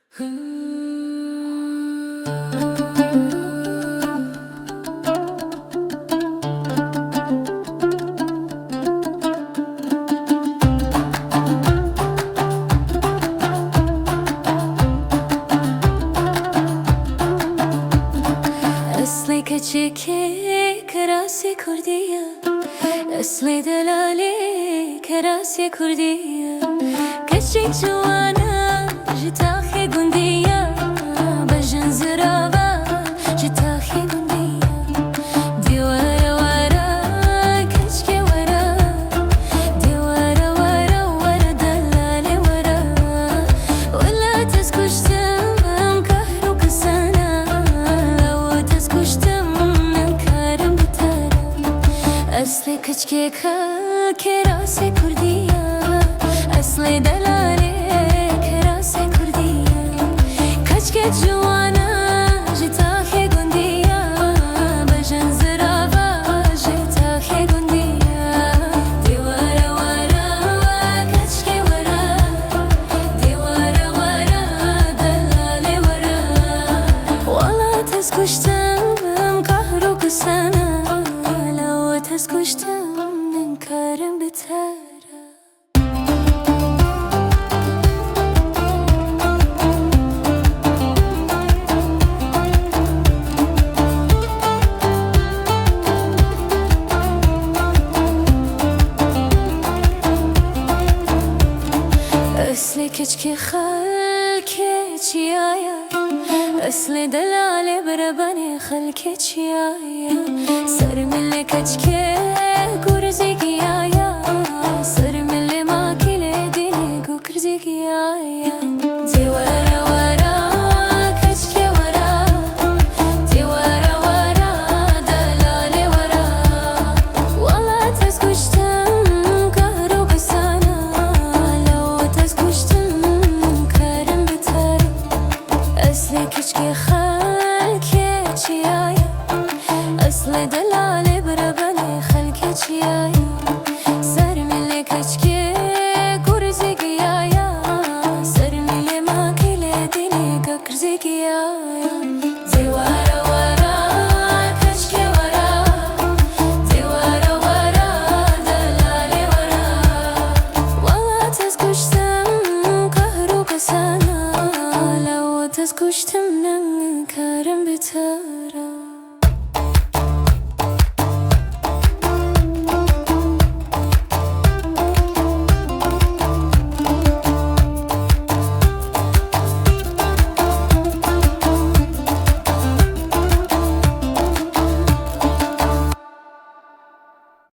اصلی کچکی کراسی کردیه اصلی دلالی کراسی کردیه کچک جوانا جتاخی گندیه بجن زرابا جتاخی گندیه دیوارا وارا کچکی وارا دیوارا وارا وارا دلالی وارا ولا تسكشتم كهرو كسانا لو تسكشتم نكارم بتارا اصلي كچكي كراسي كردية اصلي دلالي كراسي كردية كچكي جوانا جتاخي گندية بجن زرابا جتاخي گندية ديوارا وارا كچكي ورا ديوارا وارا دلالي ورا والله تسكشتم كهرو كسانا لو تسكشتم ننكرم بتارا اصلي كچكي خلكي چيايا اصلي دلالي برباني خلكي چيايا سر ملي كچكي كورزي گيايا سر ملي ماكلي ديني كوكرزي گيايا ديوارا وارا كچكي ورا ديوارا وارا دلالي ورا والله تسكشتم كهرو بسانا لو تسكشتم كرم بتارا اصلي كچكي خلكي چيايا اصلي دلالي برباني خلكي چيايا سر ملي كچكي كورزي گيايا سر ملي ماكلي ديني كوكرزي گيايا ديوارا وارا كچكي ورا ديوارا وارا دلالي ورا والله تسكشتم كهرو كسانا لو تسكشتم ننكرم بتارا